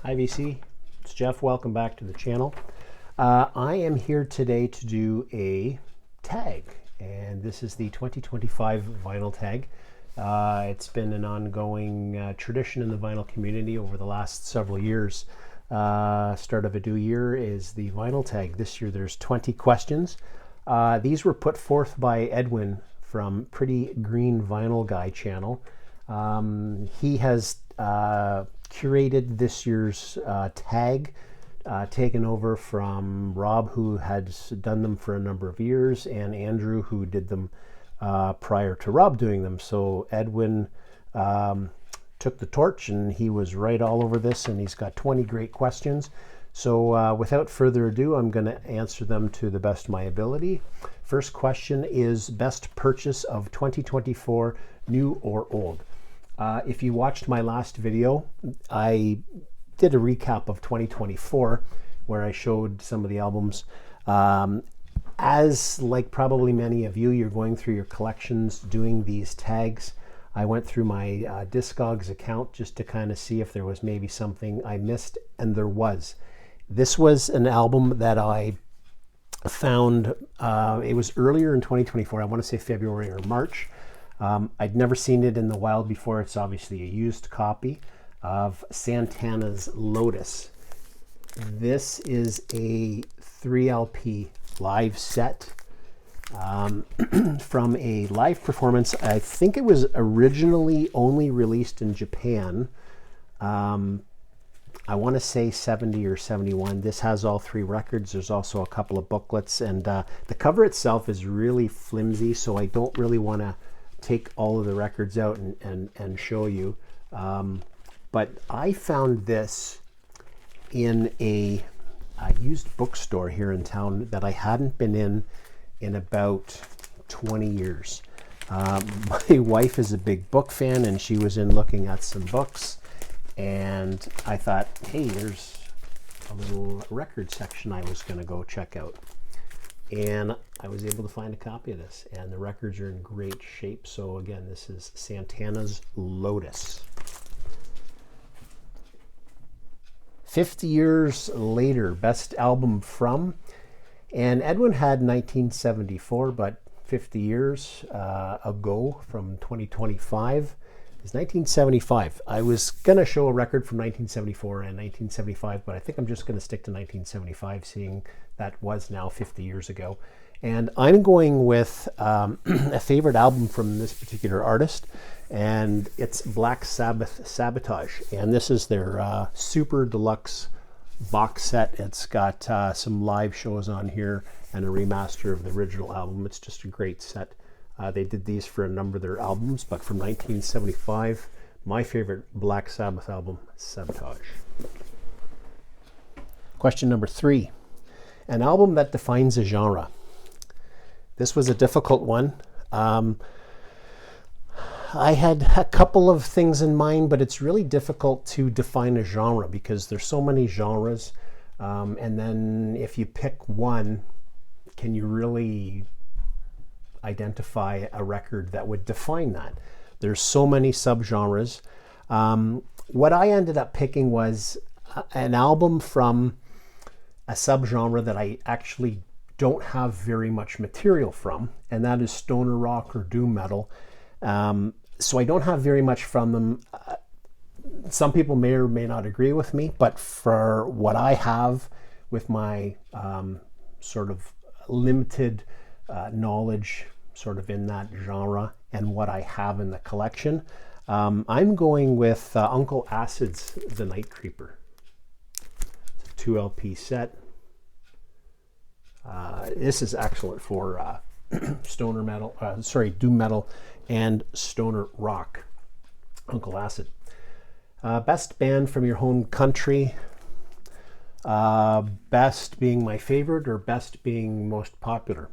Hi VC, it's Jeff. Welcome back to the channel. I am here today to do a tag, and this is the 2025 vinyl tag. It's been an ongoing tradition in the vinyl community over the last several years. Start of a new year is the vinyl tag. This year there's 20 questions. These were put forth by Edwin from Pretty Green Vinyl Guy channel. He has curated this year's tag, taken over from Rob, who had done them for a number of years, and Andrew, who did them prior to Rob doing them. So Edwin took the torch, and he was right all over this, and he's got 20 great questions. So without further ado, I'm going to answer them to the best of my ability. First question is best purchase of 2024, new or old? If you watched my last video, I did a recap of 2024 where I showed some of the albums. As like probably many of you, you're going through your collections doing these tags. I went through my Discogs account just to kind of see if there was maybe something I missed, and there was. This was an album that I found, it was earlier in 2024, I want to say February or March. I'd never seen it in the wild before. It's obviously a used copy of Santana's Lotus. This is a 3LP live set from a live performance. I think it was originally only released in Japan. I want to say 70 or 71. This has all three records. There's also a couple of booklets, and the cover itself is really flimsy, so I don't really want to take all of the records out and show you. But I found this in a used bookstore here in town that I hadn't been in about 20 years. My wife is a big book fan, and she was in looking at some books, and I thought, hey, there's a little record section I was going to go check out. And I was able to find a copy of this, and the records are in great shape. So again, this is Santana's Lotus. 50 years later, best album from, and Edwin had 1974, but 50 years ago from 2025 is 1975. I was going to show a record from 1974 and 1975, but I think I'm just going to stick to 1975, seeing that was now 50 years ago. And I'm going with a favorite album from this particular artist, and it's Black Sabbath Sabotage. And this is their super deluxe box set. It's got some live shows on here and a remaster of the original album. It's just a great set. They did these for a number of their albums, but from 1975, my favorite Black Sabbath album, Sabotage. Question number 3. An album that defines a genre. This was a difficult one. I had a couple of things in mind, but it's really difficult to define a genre because there's so many genres. And then if you pick one, can you really identify a record that would define that? There's so many subgenres. What I ended up picking was an album from a subgenre that I actually don't have very much material from, and that is stoner rock or doom metal. So I don't have very much from them. Some people may or may not agree with me, but for what I have with my sort of limited knowledge sort of in that genre and what I have in the collection, I'm going with Uncle Acid's The Night Creeper. It's a 2LP set. This is excellent for stoner metal, doom metal and stoner rock. Uncle Acid. Best band from your home country. Best being my favorite or best being most popular.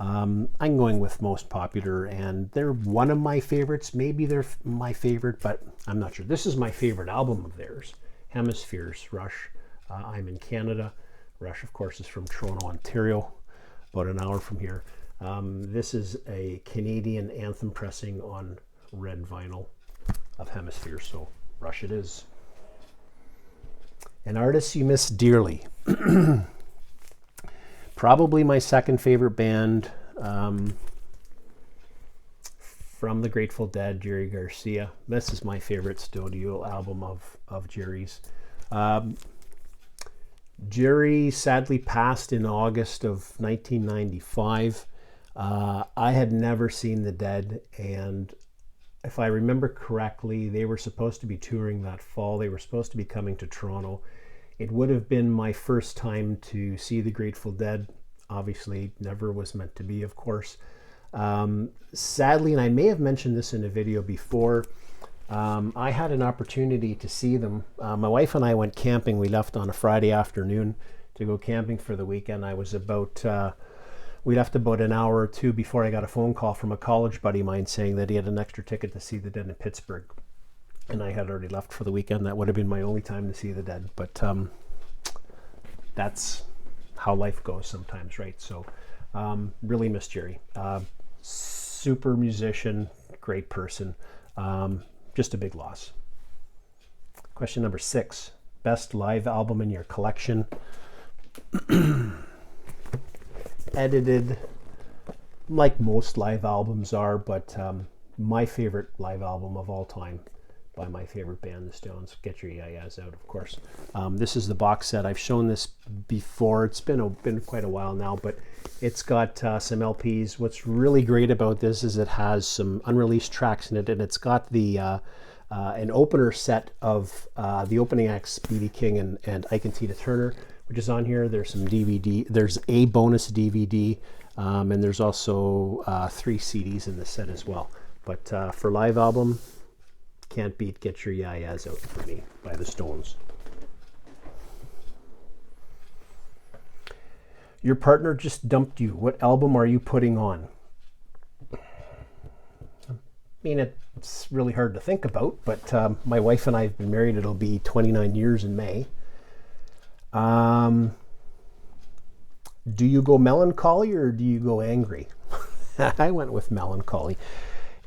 I'm going with most popular, and they're one of my favorites. Maybe they're my favorite, but I'm not sure. This is my favorite album of theirs, Hemispheres, Rush. I'm in Canada. Rush, of course, is from Toronto, Ontario, about an hour from here. This is a Canadian anthem pressing on red vinyl of Hemispheres, so Rush it is. An artist you miss dearly. Probably my second favorite band from the Grateful Dead, Jerry Garcia. This is my favorite studio album of Jerry's. Jerry sadly passed in August of 1995. I had never seen the Dead, and if I remember correctly, they were supposed to be touring that fall. They were supposed to be coming to Toronto. It would have been my first time to see the Grateful Dead. Obviously, never was meant to be, of course. Sadly, and I may have mentioned this in a video before, I had an opportunity to see them. My wife and I went camping. We left on a Friday afternoon to go camping for the weekend. We left about an hour or two before I got a phone call from a college buddy of mine saying that he had an extra ticket to see the Dead in Pittsburgh. And I had already left for the weekend. That would have been my only time to see the Dead. But that's how life goes sometimes, right? So really miss Jerry. Super musician, great person. Just a big loss. Question number 6. Best live album in your collection. Edited, like most live albums are, but my favorite live album of all time by my favorite band, the Stones. Get Your Yeah-Yeahs Out, of course. This is the box set. I've shown this before. It's been quite a while now, but it's got some LPs. What's really great about this is it has some unreleased tracks in it, and it's got the an opener set of the opening acts, B.B. King and Ike and Tina Turner, which is on here. There's some DVD. There's a bonus DVD, and there's also 3 CDs in the set as well. But for live album, can't beat Get Your Yeah-Yeahs Out for me by the Stones. Your partner just dumped you. What album are you putting on? I mean, it's really hard to think about, but my wife and I have been married. It'll be 29 years in May. Do you go melancholy or do you go angry? I went with melancholy.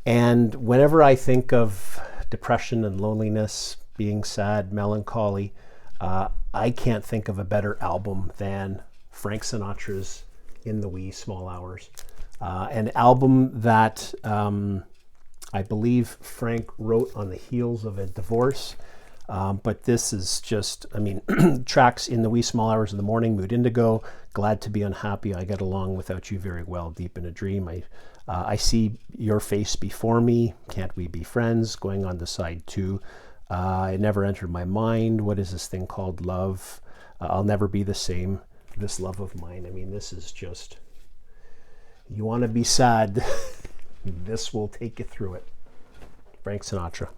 And whenever I think of depression and loneliness, being sad, melancholy, I can't think of a better album than Frank Sinatra's In the Wee Small Hours. An album that I believe Frank wrote on the heels of a divorce. But this is just, I mean, tracks In the Wee Small Hours of the Morning, Mood Indigo, Glad to Be Unhappy, I Get Along Without You Very Well, Deep in a Dream, I See Your Face Before Me, Can't We Be Friends, Going on to Side 2, It Never Entered My Mind, What Is This Thing Called Love, I'll Never Be the Same, This Love of Mine. I mean, this is just, you want to be sad, this will take you through it. Frank Sinatra.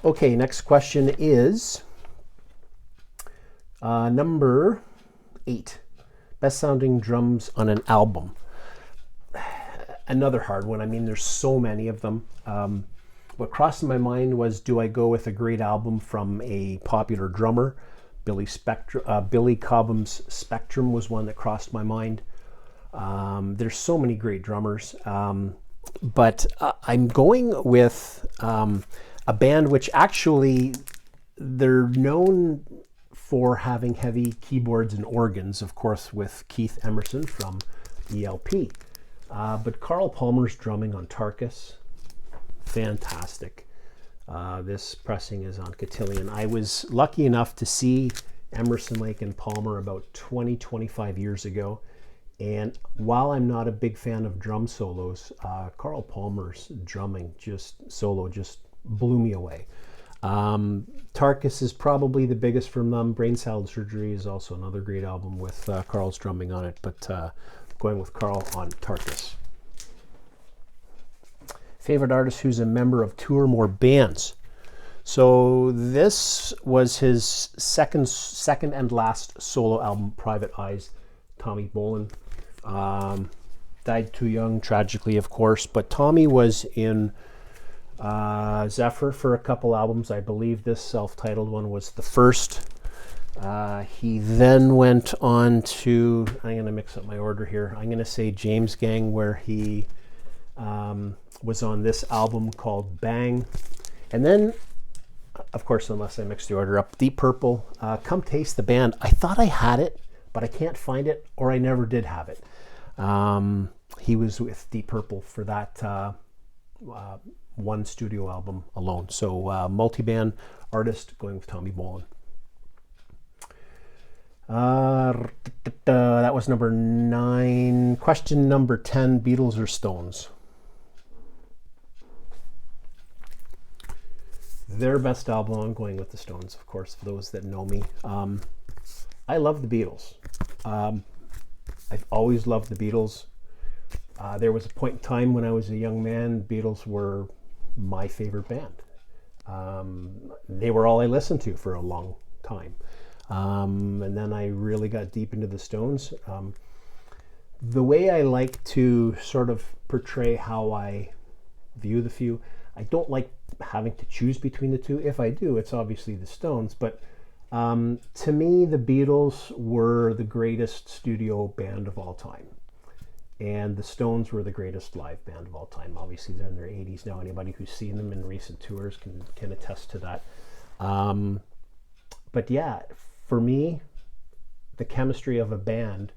Okay, next question is number 8. Best sounding drums on an album. Another hard one. I mean, there's so many of them. What crossed my mind was, do I go with a great album from a popular drummer? Billy Cobham's Spectrum was one that crossed my mind. There's so many great drummers. But I'm going with a band which actually, they're known for having heavy keyboards and organs, of course, with Keith Emerson from ELP. But Carl Palmer's drumming on Tarkus, fantastic. This pressing is on Cotillion. I was lucky enough to see Emerson, Lake and Palmer about 25 years ago. And while I'm not a big fan of drum solos, Carl Palmer's drumming just blew me away. Tarkus is probably the biggest from them. Brain Salad Surgery is also another great album with Carl's drumming on it, but going with Carl on Tarkus. Favorite artist who's a member of 2 or more bands. So this was his second and last solo album, Private Eyes. Tommy Bolin died too young, tragically, of course, but Tommy was in Zephyr for a couple albums. I believe this self-titled one was the first. He then went on to, I'm going to mix up my order here, I'm going to say James Gang, where he was on this album called Bang. And then of course, unless I mix the order up. Deep Purple, Come Taste the Band. I thought I had it, but I can't find it, or I never did have it. He was with Deep Purple for that one studio album alone. So multi-band artist, going with Tommy Bolin. That was number 9. Question number 10, Beatles or Stones? Their best album, I'm going with the Stones, of course, for those that know me. I love the Beatles. I've always loved the Beatles. There was a point in time when I was a young man, Beatles were my favorite band. They were all I listened to for a long time. And then I really got deep into the Stones. The way I like to sort of portray how I view the few, I don't like having to choose between the two. If I do, it's obviously the Stones. But to me, the Beatles were the greatest studio band of all time. And the Stones were the greatest live band of all time. Obviously, they're in their 80s now. Anybody who's seen them in recent tours can attest to that. But yeah, for me, the chemistry of a band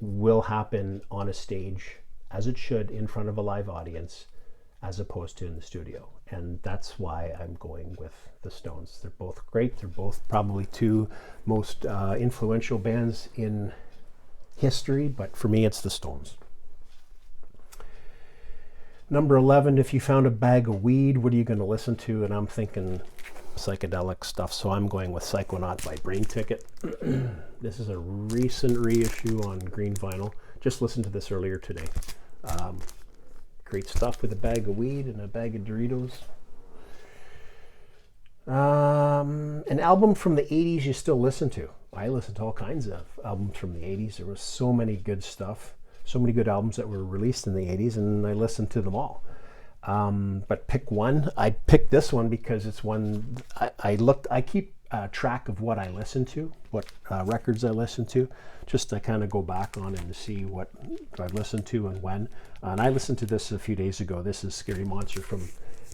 will happen on a stage, as it should, in front of a live audience, as opposed to in the studio. And that's why I'm going with the Stones. They're both great. They're both probably two most influential bands in history, but for me, it's the Stones. Number 11, if you found a bag of weed, what are you going to listen to? And I'm thinking psychedelic stuff, so I'm going with Psychonaut by Brain Ticket. This is a recent reissue on green vinyl. Just listened to this earlier today. Great stuff with a bag of weed and a bag of Doritos. An album from the 80s you still listen to. I listen to all kinds of albums from the 80s. There was so many good stuff, so many good albums that were released in the 80s, and I listened to them all. But pick one. I picked this one because it's one I keep track of what I listen to, what records I listen to, just to kind of go back on and to see what I've listened to and when. And I listened to this a few days ago. This is Scary Monster from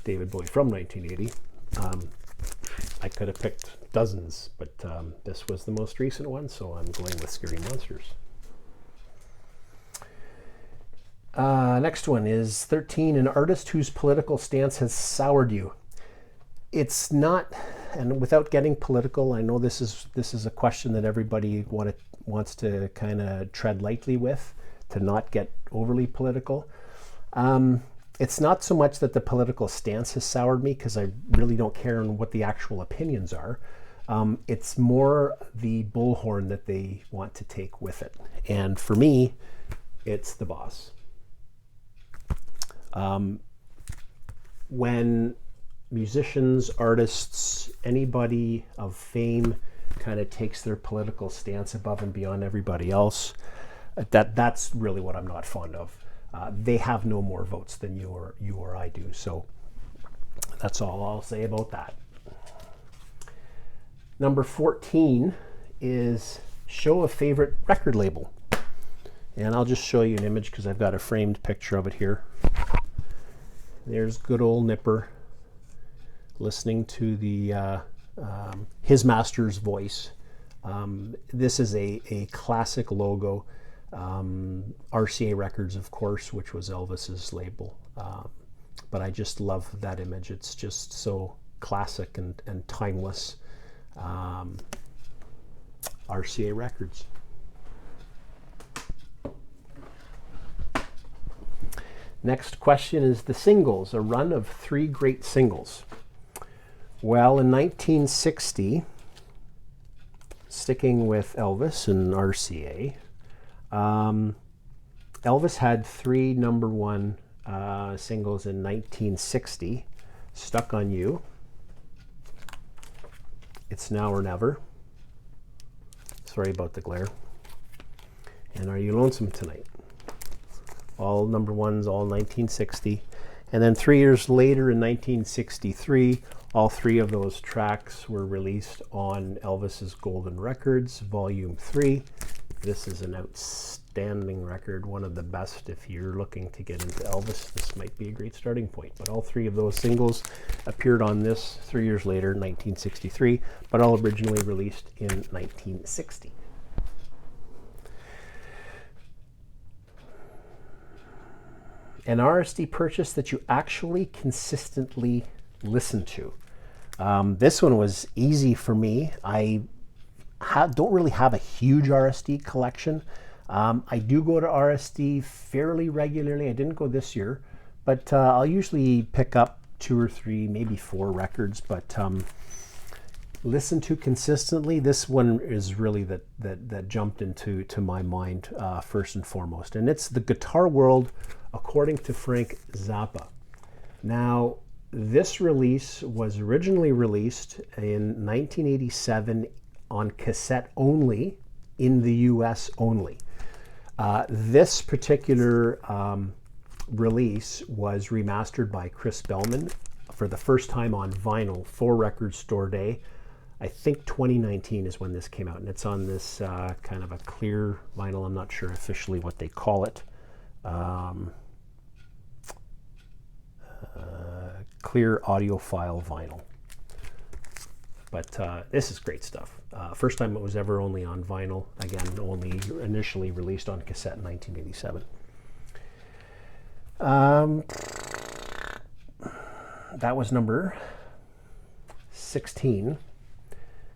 David Bowie from 1980. I could have picked dozens, but this was the most recent one, so I'm going with Scary Monsters. Next one is 13, an artist whose political stance has soured you. It's not, and without getting political, I know this is a question that everybody wants to kind of tread lightly with, to not get overly political. It's not so much that the political stance has soured me, because I really don't care on what the actual opinions are. It's more the bullhorn that they want to take with it. And for me, it's the boss. When musicians, artists, anybody of fame kind of takes their political stance above and beyond everybody else, that's really what I'm not fond of. They have no more votes than you or I do. So that's all I'll say about that. Number 14 is show a favorite record label. And I'll just show you an image because I've got a framed picture of it here. There's good old Nipper listening to the his master's voice. This is a classic logo. RCA Records, of course, which was Elvis's label. But I just love that image. It's just so classic and timeless. RCA Records. Next question is the singles, a run of 3 great singles. Well, in 1960, sticking with Elvis and RCA, Elvis had 3 number 1 singles in 1960. Stuck on You, It's Now or Never, sorry about the glare, and Are You Lonesome Tonight? All number 1s, all 1960. And then 3 years later in 1963, all 3 of those tracks were released on Elvis's Golden Records, Volume 3. This is an outstanding outstanding record, one of the best. If you're looking to get into Elvis, this might be a great starting point. But all three of those singles appeared on this 3 years later, 1963, but all originally released in 1960. An RSD purchase that you actually consistently listen to. This one was easy for me. I don't really have a huge RSD collection. I do go to RSD fairly regularly. I didn't go this year, but I'll usually pick up 2 or 3, maybe 4 records, but listen to consistently. This one is really that jumped into my mind first and foremost, and it's The Guitar World According to Frank Zappa. Now, this release was originally released in 1987 on cassette only in the US only. This particular release was remastered by Chris Bellman for the first time on vinyl for Record Store Day. I think 2019 is when this came out, and it's on this kind of a clear vinyl. I'm not sure officially what they call it. Clear audiophile vinyl. But this is great stuff. First time it was ever only on vinyl. Again, only initially released on cassette in 1987. That was number 16.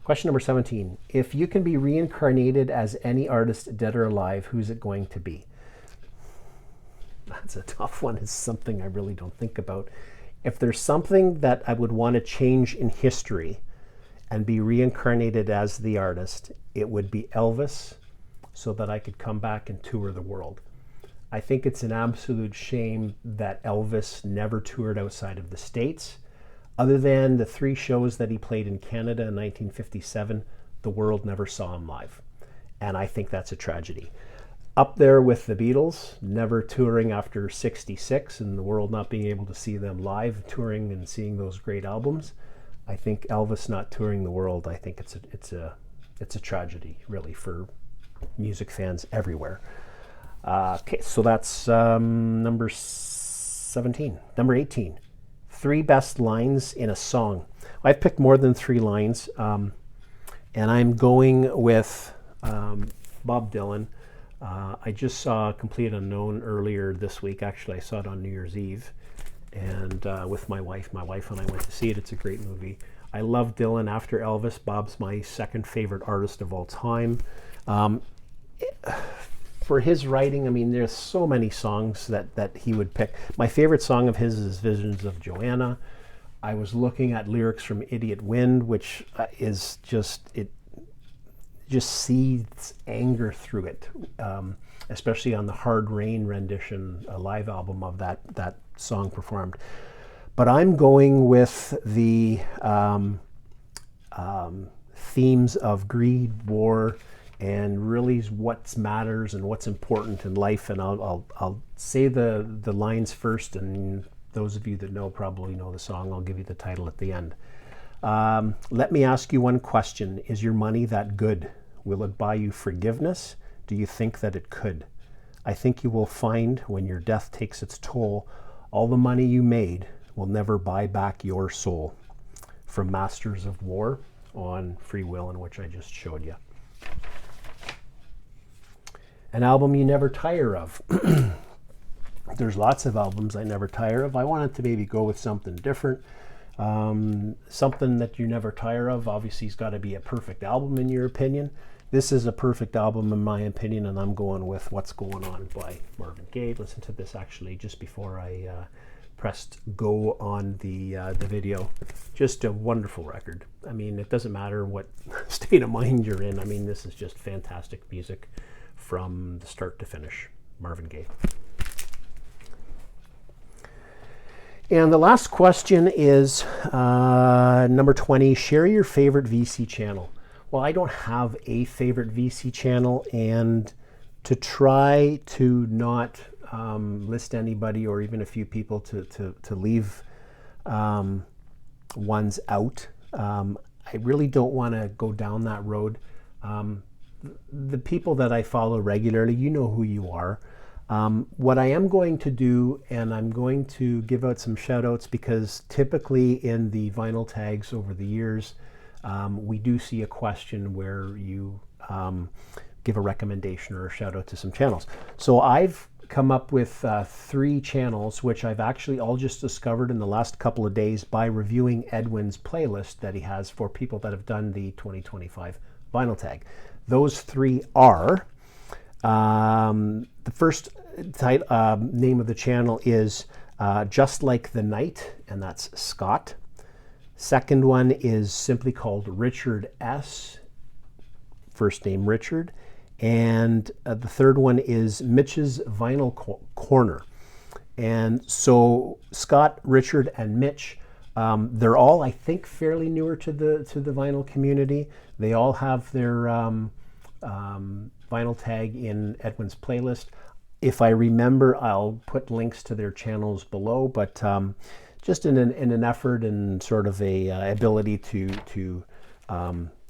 Question number 17. If you can be reincarnated as any artist, dead or alive, who's it going to be? That's a tough one. It's something I really don't think about. If there's something that I would want to change in history and be reincarnated as the artist, it would be Elvis, so that I could come back and tour the world. I think it's an absolute shame that Elvis never toured outside of the States. Other than the 3 shows that he played in Canada in 1957, the world never saw him live. And I think that's a tragedy. Up there with the Beatles, never touring after 66 and the world not being able to see them live, touring and seeing those great albums. I think Elvis not touring the world, I think it's a tragedy, really, for music fans everywhere. Okay, so that's number 17. Number 18, 3 best lines in a song. I've picked more than 3 lines, and I'm going with Bob Dylan. I just saw Complete Unknown earlier this week. Actually, I saw it on New Year's Eve, and with my wife. My wife and I went to see it. It's a great movie. I love Dylan. After Elvis, Bob's my second favorite artist of all time. For his writing, I mean, there's so many songs that he would pick. My favorite song of his is Visions of Joanna. I was looking at lyrics from Idiot Wind, which is just, it just seethes anger through it, especially on the Hard Rain rendition, a live album of that song performed. But I'm going with the themes of greed, war, and really what matters and what's important in life. And I'll say the lines first, and those of you that know probably know the song. I'll give you the title at the end. Let me ask you one question. Is your money that good? Will it buy you forgiveness? Do you think that it could? I think you will find when your death takes its toll, all the money you made will never buy back your soul. From Masters of War on Free Will, in which I just showed you. An album you never tire of. There's lots of albums I never tire of. I wanted to maybe go with something different. Something that you never tire of. Obviously, it's got to be a perfect album in your opinion. This is a perfect album in my opinion, and I'm going with What's Going On by Marvin Gaye. Listen to this actually just before I pressed go on the video. Just a wonderful record. I mean, it doesn't matter what state of mind you're in. I mean, this is just fantastic music from the start to finish. Marvin Gaye. And the last question is number 20. Share your favorite VC channel. Well, I don't have a favorite VC channel, and to try to not list anybody or even a few people to leave ones out, I really don't want to go down that road. the people that I follow regularly, you know who you are. What I am going to do, and I'm going to give out some shout outs, because typically in the vinyl tags over the years, we do see a question where you give a recommendation or a shout out to some channels. So I've come up with 3 channels, which I've actually all just discovered in the last couple of days by reviewing Edwin's playlist that he has for people that have done the 2025 vinyl tag. Those 3 are, the first name of the channel is Just Like the Night, and that's Scott. Second one is simply called Richard S., first name Richard. And the third one is Mitch's Vinyl Corner. And so Scott, Richard, and Mitch, they're all, I think, fairly newer to the vinyl community. They all have their vinyl tag in Edwin's playlist. If I remember, I'll put links to their channels below, but just in an effort and sort of a ability to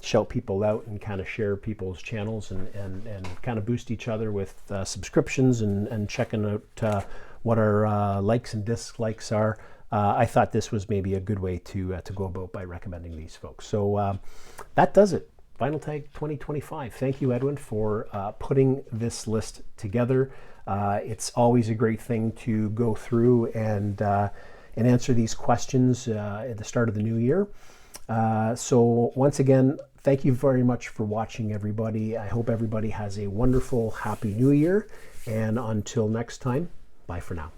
shout people out and kind of share people's channels and kind of boost each other with subscriptions and checking out what our likes and dislikes are. I thought this was maybe a good way to go about by recommending these folks. So that does it. Vinyl Tag 2025. Thank you, Edwin, for putting this list together. It's always a great thing to go through and answer these questions at the start of the new year. So once again, thank you very much for watching, everybody. I hope everybody has a wonderful, happy new year. And until next time, bye for now.